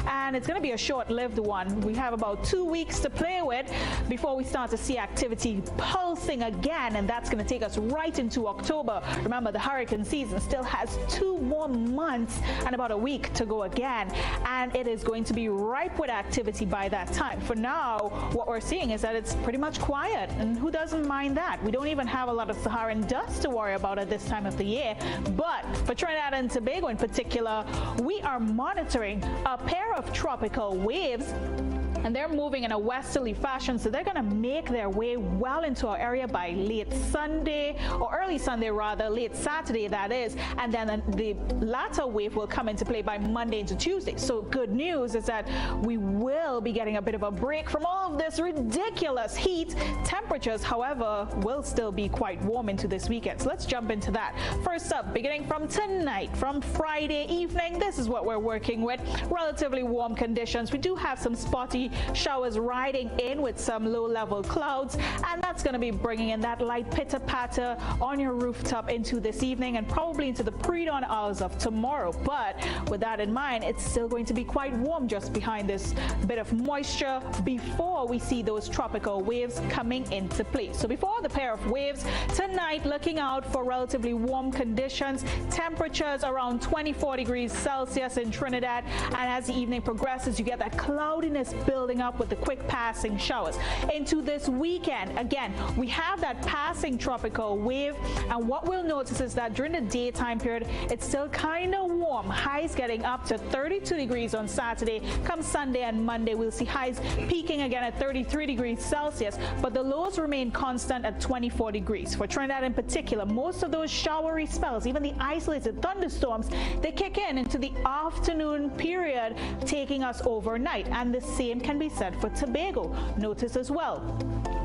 S15: and it's going to be a short-lived one. We have about 2 weeks to play with before we start to see activity pulsing again, and that's going to take us right into October. Remember, the hurricane season still has 2 more months and about a week to go again, and it is going to be ripe with activity by that time. For now, what we're seeing is that it's pretty much quiet, and who doesn't mind that? We don't even have a lot of Saharan dust to worry about at this time of the year. But for Trinidad and Tobago in particular, we are monitoring a pair of tropical waves, and they're moving in a westerly fashion, so they're going to make their way well into our area by late Sunday, or early Sunday rather, late Saturday that is, and then the latter wave will come into play by Monday into Tuesday. So good news is that we will be getting a bit of a break from all of this ridiculous heat. Temperatures, however, will still be quite warm into this weekend. So let's jump into that. First up, beginning from tonight, from Friday evening, this is what we're working with. Relatively warm conditions. We do have some spotty Showers riding in with some low-level clouds, and that's going to be bringing in that light pitter-patter on your rooftop into this evening and probably into the pre-dawn hours of tomorrow. But with that in mind, it's still going to be quite warm just behind this bit of moisture before we see those tropical waves coming into play. So before the pair of waves, tonight looking out for relatively warm conditions, temperatures around 24 degrees Celsius in Trinidad, and as the evening progresses, you get that cloudiness building up with the quick passing showers. Into this weekend, again, we have that passing tropical wave, and what we'll notice is that during the daytime period, it's still kind of warm. Highs getting up to 32 degrees on Saturday. Come Sunday and Monday, we'll see highs peaking again at 33 degrees Celsius, but the lows remain constant at 24 degrees. For Trinidad in particular, most of those showery spells, even the isolated thunderstorms, they kick in into the afternoon period, taking us overnight. And the same can be said for Tobago. Notice as well,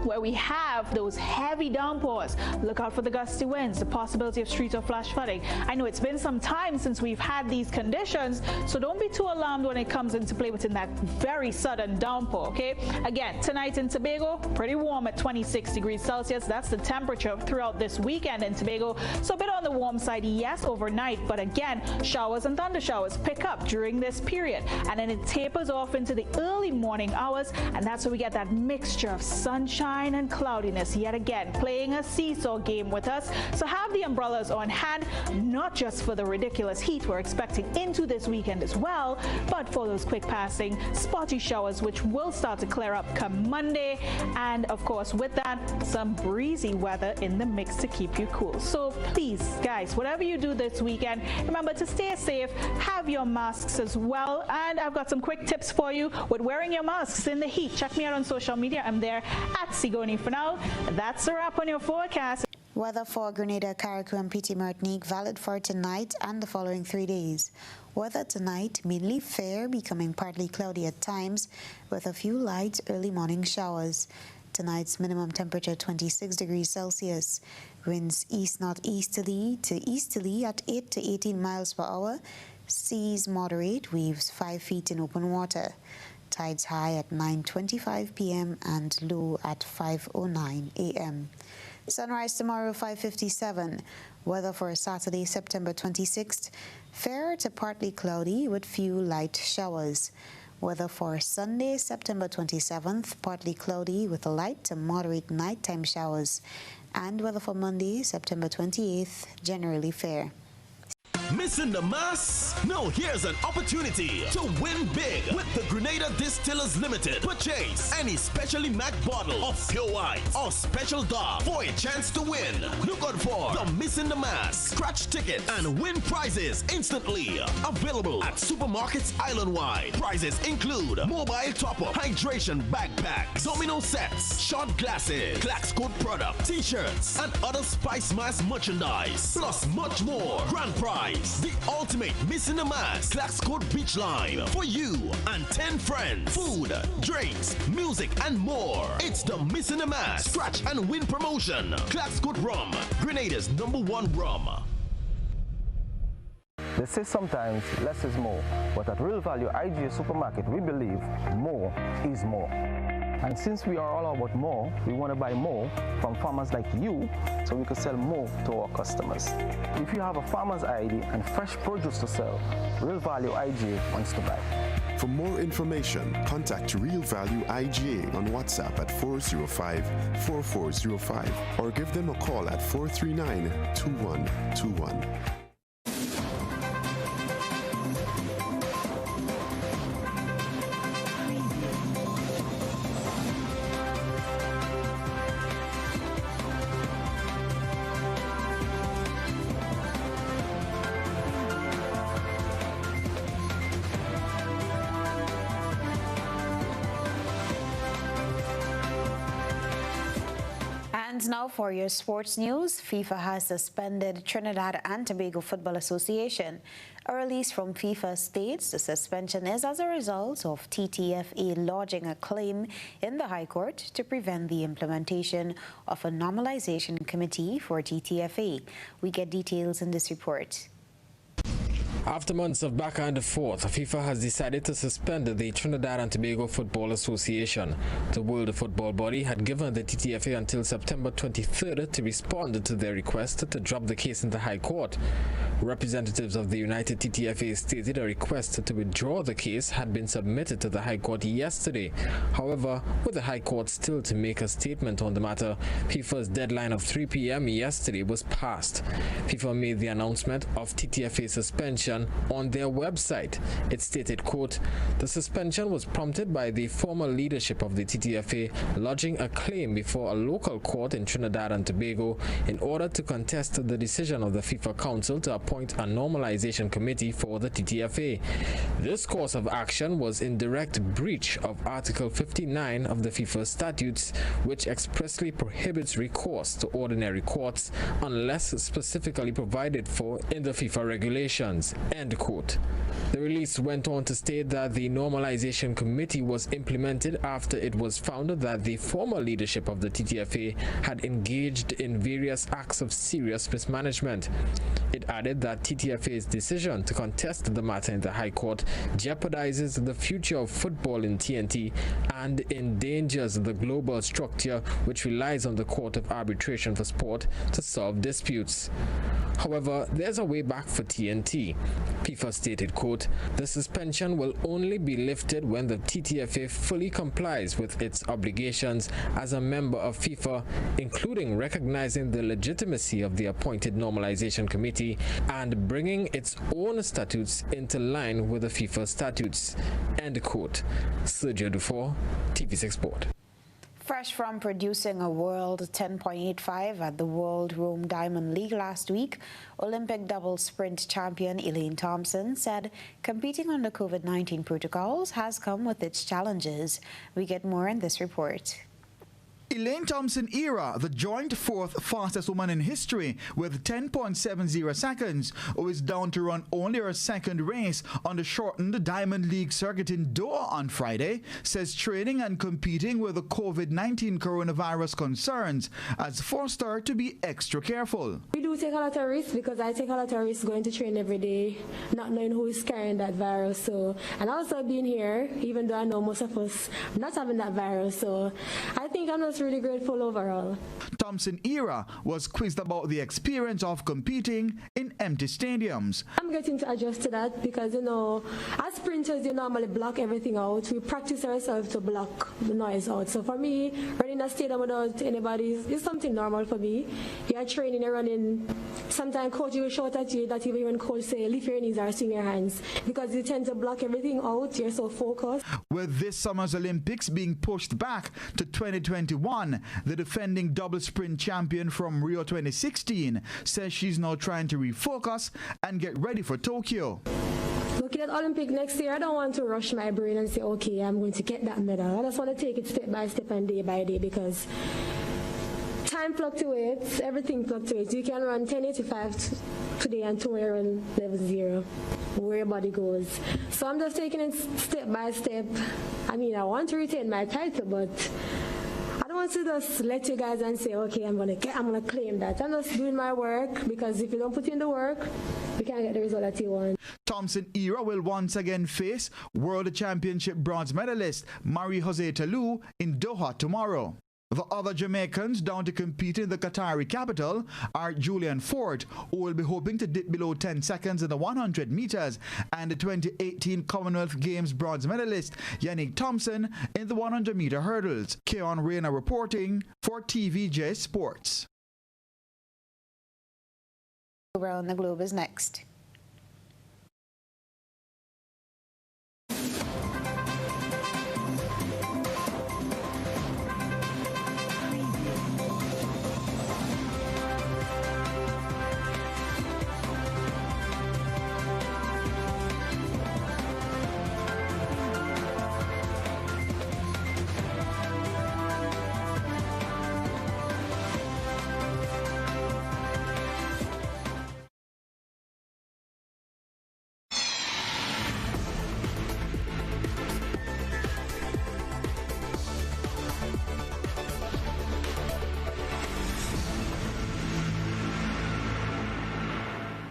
S15: where we have those heavy downpours, look out for the gusty winds, the possibility of street or flash flooding. I know it's been some time since we've had these conditions, so don't be too alarmed when it comes into play within that very sudden downpour, okay? Again, tonight in Tobago, pretty warm at 26 degrees Celsius. That's the temperature throughout this weekend in Tobago. So a bit on the warm side, yes, overnight, but again, showers and thunder showers pick up during this period, and then it tapers off into the early morning hours, and that's where we get that mixture of sunshine and cloudiness yet again, playing a seesaw game with us. So have the umbrellas on hand, not just for the ridiculous heat we're expecting into this weekend as well, but for those quick passing spotty showers which will start to clear up come Monday, and of course with that, some breezy weather in the mix to keep you cool. So please guys, whatever you do this weekend, remember to stay safe, have your masks as well, and I've got some quick tips for you with wearing your masks in the heat. Check me out on social media. I'm there at Sigoni. For now, that's a wrap on your forecast.
S5: Weather for Grenada, Carriacou, and Petite Martinique valid for tonight and the following 3 days. Weather tonight mainly fair, becoming partly cloudy at times with a few light early morning showers. Tonight's minimum temperature 26 degrees Celsius. Winds east-northeasterly to easterly at 8 to 18 miles per hour. Seas moderate, waves 5 feet in open water. Tides high at 9:25 p.m. and low at 5:09 a.m. Sunrise tomorrow 5:57. Weather for Saturday, September 26th. Fair to partly cloudy with few light showers. Weather for Sunday, September 27th. Partly cloudy with light to moderate nighttime showers. And weather for Monday, September 28th. Generally fair.
S7: Missing the mass? No, here's an opportunity to win big with the Grenada Distillers Limited. Purchase any specially marked bottle of pure white or special dark for a chance to win. Look out for the Missing the Mass scratch ticket and win prizes instantly. Available at supermarkets island-wide. Prizes include mobile top-up, hydration backpacks, domino sets, shot glasses, Clax Code product, t-shirts, and other Spice Mass merchandise. Plus much more. Grand prize, the ultimate Missing the Mass Clax Code beach line for you and 10 friends. Food, drinks, music, and more. It's the Missing the Mass scratch and win promotion. Clax Code Rum, Grenada's #1 rum.
S16: They say sometimes less is more, but at Real Value IGA Supermarket, we believe more is more. And since we are all about more, we want to buy more from farmers like you so we can sell more to our customers. If you have a farmer's ID and fresh produce to sell, Real Value IGA wants to buy.
S18: For more information, contact Real Value IGA on WhatsApp at 405-4405 or give them a call at 439-2121.
S5: And now for your sports news. FIFA has suspended Trinidad and Tobago Football Association. A release from FIFA states the suspension is as a result of TTFA lodging a claim in the High Court to prevent the implementation of a normalization committee for TTFA. We get details in this report.
S1: After months of back and forth, FIFA has decided to suspend the Trinidad and Tobago Football Association. The World Football Body had given the TTFA until September 23rd to respond to their request to drop the case in the High Court. Representatives of the United TTFA stated a request to withdraw the case had been submitted to the High Court yesterday. However, with the High Court still to make a statement on the matter, FIFA's deadline of 3 p.m. yesterday was passed. FIFA made the announcement of TTFA suspension on their website. It stated, quote, "The suspension was prompted by the former leadership of the TTFA lodging a claim before a local court in Trinidad and Tobago in order to contest the decision of the FIFA Council to appoint a normalization committee for the TTFA. This course of action was in direct breach of Article 59 of the FIFA statutes, which expressly prohibits recourse to ordinary courts unless specifically provided for in the FIFA regulations." End quote. The release went on to state that the normalization committee was implemented after it was found that the former leadership of the TTFA had engaged in various acts of serious mismanagement. It added that TTFA's decision to contest the matter in the High Court jeopardizes the future of football in TNT and endangers the global structure which relies on the Court of Arbitration for Sport to solve disputes. However, there's a way back for TNT. FIFA stated, quote, "The suspension will only be lifted when the TTFA fully complies with its obligations as a member of FIFA, including recognizing the legitimacy of the appointed normalization committee and bringing its own statutes into line with the FIFA statutes." End quote. Sergio Dufour, TV6 Sport.
S5: Fresh from producing a world 10.85 at the World Rome Diamond League last week, Olympic double sprint champion Elaine Thompson said competing under COVID-19 protocols has come with its challenges. We get more in this report.
S19: Elaine Thompson era, the joint fourth fastest woman in history with 10.70 seconds, who is down to run only her second race on the shortened Diamond League circuit in Doha on Friday, says training and competing with the COVID-19 coronavirus concerns has forced her to be extra careful.
S20: We do take a lot of risks because I take a lot of risks going to train every day, not knowing who is carrying that virus. So, and also being here, even though I know most of us not having that virus. So I think I'm just really grateful overall.
S19: Thompson era was quizzed about the experience of competing in empty stadiums.
S20: I'm getting to adjust to that because, you know, as sprinters, you normally block everything out. We practice ourselves to block the noise out. So for me, running a stadium without anybody is something normal for me. You're training, you're running. Sometimes coach will shout at you that even when coach say, lift your knees or swing your hands, because you tend to block everything out. You're so focused.
S19: With this summer's Olympics being pushed back to 2021, the defending double sprint champion from Rio 2016 says she's now trying to refocus and get ready for Tokyo.
S20: Looking at Olympic next year, I don't want to rush my brain and say, okay, I'm going to get that medal. I just want to take it step by step and day by day because time fluctuates, everything fluctuates. You can run 10.85 today and tomorrow run level 0, where your body goes. So I'm just taking it step by step. I mean, I want to retain my title, but I don't want to just let you guys and say, okay, I'm gonna claim that. I'm just doing my work because if you don't put in the work, you can't get the result that you want.
S19: Thompson era will once again face World Championship bronze medalist Marie-José Talou in Doha tomorrow. The other Jamaicans down to compete in the Qatari capital are Julian Fort, who will be hoping to dip below 10 seconds in the 100 meters, and the 2018 Commonwealth Games bronze medalist Yannick Thompson in the 100-meter hurdles. Keon Reyna reporting for TVJ Sports.
S5: Around the Globe is next.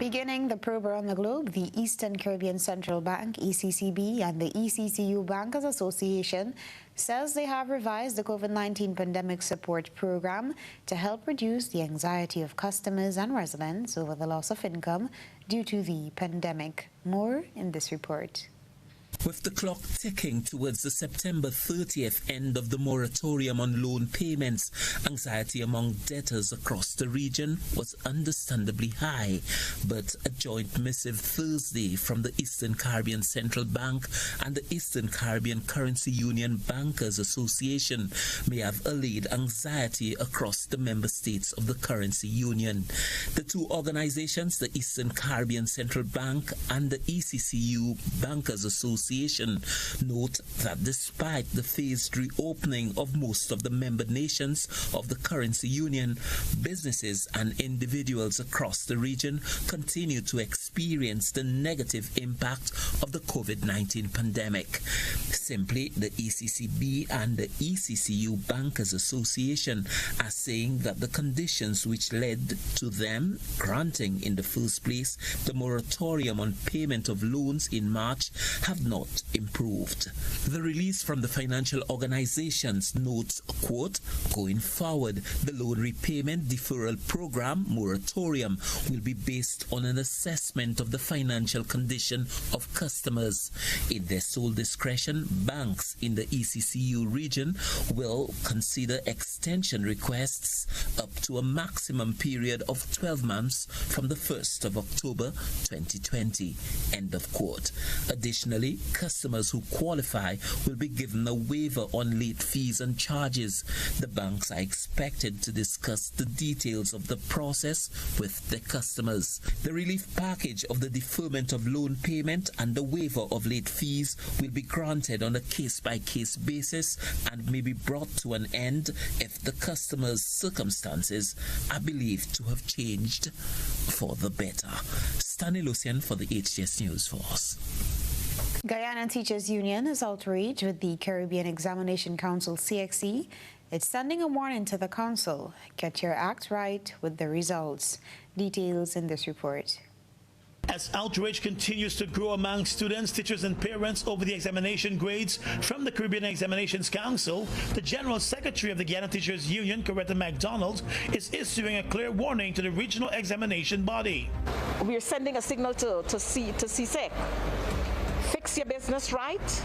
S5: Beginning the probe around the globe, the Eastern Caribbean Central Bank, ECCB, and the ECCU Bankers Association says they have revised the COVID-19 pandemic support program to help reduce the anxiety of customers and residents over the loss of income due to the pandemic. More in this report.
S2: With the clock ticking towards the September 30th end of the moratorium on loan payments, anxiety among debtors across the region was understandably high. But a joint missive Thursday from the Eastern Caribbean Central Bank and the Eastern Caribbean Currency Union Bankers Association may have allayed anxiety across the member states of the currency union. The two organizations, the Eastern Caribbean Central Bank and the ECCU Bankers Association, note that despite the phased reopening of most of the member nations of the currency union, businesses and individuals across the region continue to experience the negative impact of the COVID-19 pandemic. Simply, the ECCB and the ECCU Bankers Association are saying that the conditions which led to them granting in the first place the moratorium on payment of loans in March have not improved. The release from the financial organizations notes, quote, going forward, the loan repayment deferral program moratorium will be based on an assessment of the financial condition of customers. In their sole discretion, banks in the ECCU region will consider extension requests up to a maximum period of 12 months from the 1st of October 2020, end of quote. Additionally, customers who qualify will be given a waiver on late fees and charges. The banks are expected to discuss the details of the process with their customers. The relief package of the deferment of loan payment and the waiver of late fees will be granted on a case-by-case basis and may be brought to an end if the customer's circumstances are believed to have changed for the better. Stanley Lucian for the HGS News Force.
S5: Guyana Teachers Union is outraged with the Caribbean Examination Council, CXC. It's sending a warning to the council. Get your act right with the results. Details in this report.
S4: As outrage continues to grow among students, teachers and parents over the examination grades from the Caribbean Examinations Council, the General Secretary of the Guyana Teachers Union, Coretta MacDonald, is issuing a clear warning to the regional examination body.
S22: We are sending a signal to CSEC. Fix your business right,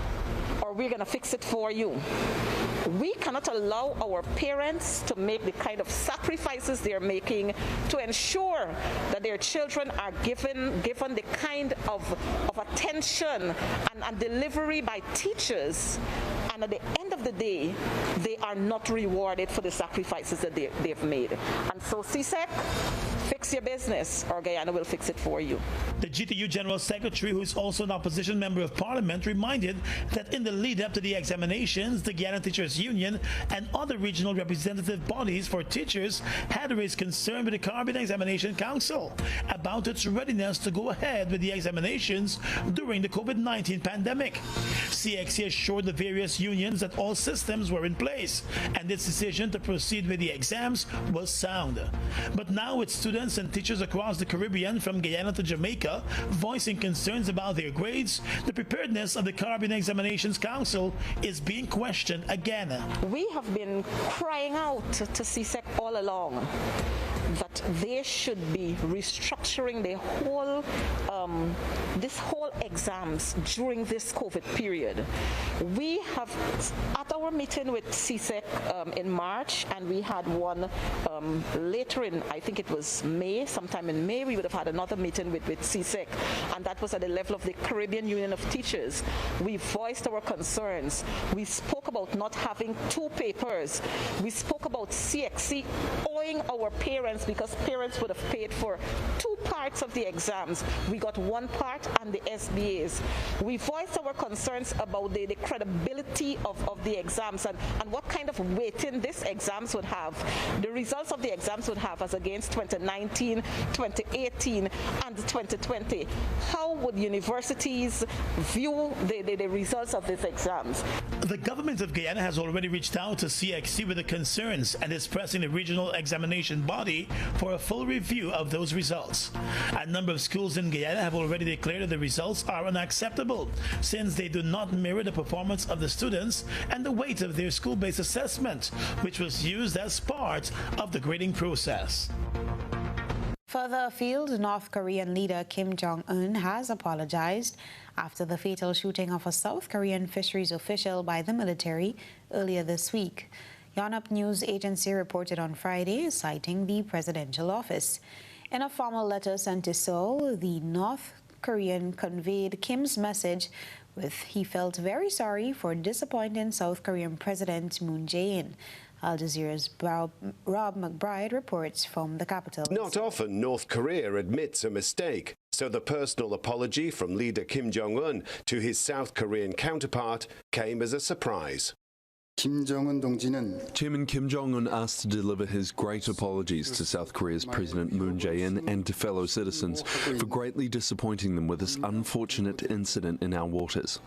S22: or we're going to fix it for you. We cannot allow our parents to make the kind of sacrifices they're making to ensure that their children are given the kind of attention and delivery by teachers, and at the end of the day, they are not rewarded for the sacrifices that they've made. And so CSEC, fix your business, or Guyana will fix it for you.
S4: The GTU General Secretary, who is also an opposition member of Parliament, reminded that in the lead-up to the examinations, the Guyana Teachers Union and other regional representative bodies for teachers had raised concern with the Caribbean Examination Council about its readiness to go ahead with the examinations during the COVID-19 pandemic. CXC assured the various unions that all systems were in place and its decision to proceed with the exams was sound. But now it's students and teachers across the Caribbean, from Guyana to Jamaica, voicing concerns about their grades. The preparedness of the Caribbean Examinations Council is being questioned again.
S22: We have been crying out to CSEC all along that they should be restructuring the whole this whole exams during this COVID period. We have, at our meeting with CSEC in March, and we had one later in, I think it was May, sometime in May, we would have had another meeting with CSEC, and that was at the level of the Caribbean Union of Teachers. We voiced our concerns. We spoke about not having two papers. We spoke about CXC owing our parents, because parents would have paid for two parts of the exams. We got one part and the SBAs. We voiced our concerns about the credibility of the exams and what kind of weighting these exams would have, the results of the exams would have as against 2019, 2018, and 2020. How would universities view the results of these exams?
S4: The government of Guyana has already reached out to CXC with the concerns and is pressing the regional examination body for a full review of those results. A number of schools in Guyana have already declared that the results are unacceptable since they do not mirror the performance of the students and the weight of their school-based assessment, which was used as part of the grading process.
S5: Further afield, North Korean leader Kim Jong-un has apologized after the fatal shooting of a South Korean fisheries official by the military earlier this week. Yonhap News Agency reported on Friday, citing the presidential office. In a formal letter sent to Seoul, the North Korean conveyed Kim's message with he felt very sorry for disappointing South Korean President Moon Jae-in. Al Jazeera's Rob McBride reports from the capital.
S3: Not often North Korea admits a mistake, so the personal apology from leader Kim Jong-un to his South Korean counterpart came as a surprise.
S17: Chairman Kim Jong-un asked to deliver his great apologies to South Korea's President Moon Jae-in and to fellow citizens for greatly disappointing them with this unfortunate incident in our waters.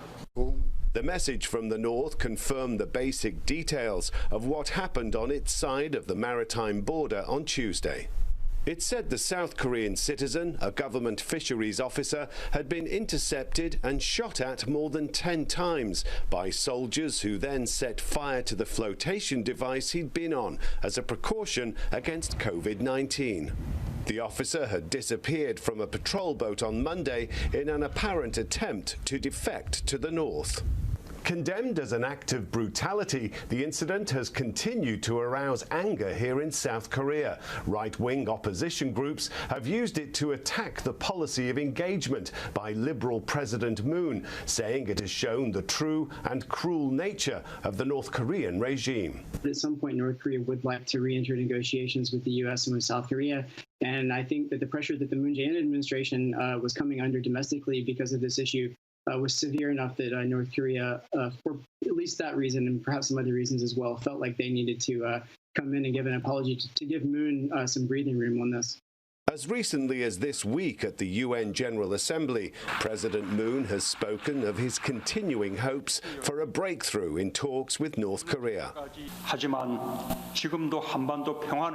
S3: The message from the North confirmed the basic details of what happened on its side of the maritime border on Tuesday. It said the South Korean citizen, a government fisheries officer, had been intercepted and shot at more than 10 times by soldiers who then set fire to the flotation device he'd been on as a precaution against COVID-19. The officer had disappeared from a patrol boat on Monday in an apparent attempt to defect to the North. Condemned as an act of brutality, the incident has continued to arouse anger here in South Korea. Right-wing opposition groups have used it to attack the policy of engagement by Liberal President Moon, saying it has shown the true and cruel nature of the North Korean regime.
S23: At some point, North Korea would like to re-enter negotiations with the U.S. and with South Korea. And I think that the pressure that the Moon Jae-in administration was coming under domestically because of this issue was severe enough that North Korea, for at least that reason and perhaps some other reasons as well, felt like they needed to come in and give an apology to give Moon some breathing room on this.
S3: As recently as this week at the UN General Assembly, President Moon has spoken of his continuing hopes for a breakthrough in talks with North Korea.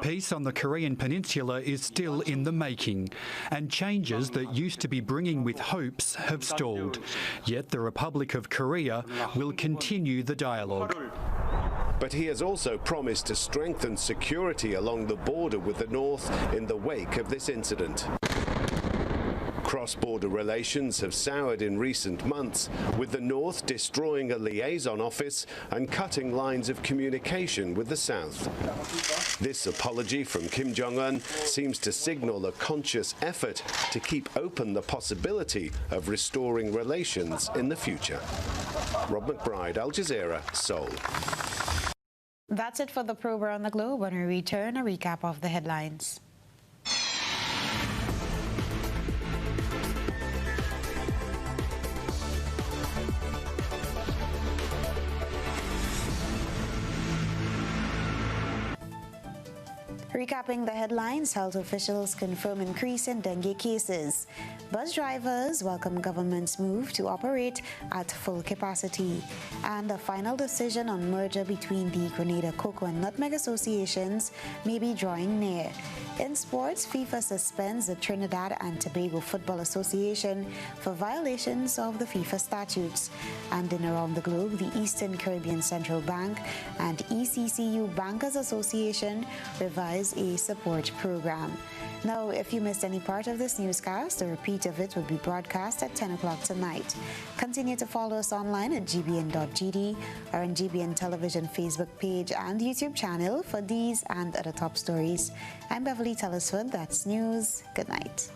S24: Peace on the Korean Peninsula is still in the making, and changes that used to be bringing with hopes have stalled. Yet the Republic of Korea will continue the dialogue.
S3: But he has also promised to strengthen security along the border with the North in the wake of this incident. Cross-border relations have soured in recent months, with the North destroying a liaison office and cutting lines of communication with the South. This apology from Kim Jong-un seems to signal a conscious effort to keep open the possibility of restoring relations in the future. Rob McBride, Al Jazeera, Seoul.
S5: That's it for the probe around the globe. When we return, a recap of the headlines. Recapping the headlines, health officials confirm increase in dengue cases. Bus drivers welcome government's move to operate at full capacity. And a final decision on merger between the Grenada Cocoa and Nutmeg Associations may be drawing near. In sports, FIFA suspends the Trinidad and Tobago Football Association for violations of the FIFA statutes. And in around the globe, the Eastern Caribbean Central Bank and ECCU Bankers Association revise a support program. Now, if you missed any part of this newscast, a repeat of it will be broadcast at 10 o'clock tonight. Continue to follow us online at gbn.gd or on GBN Television Facebook page and YouTube channel for these and other top stories. I'm Beverly Telesford. That's news. Good night.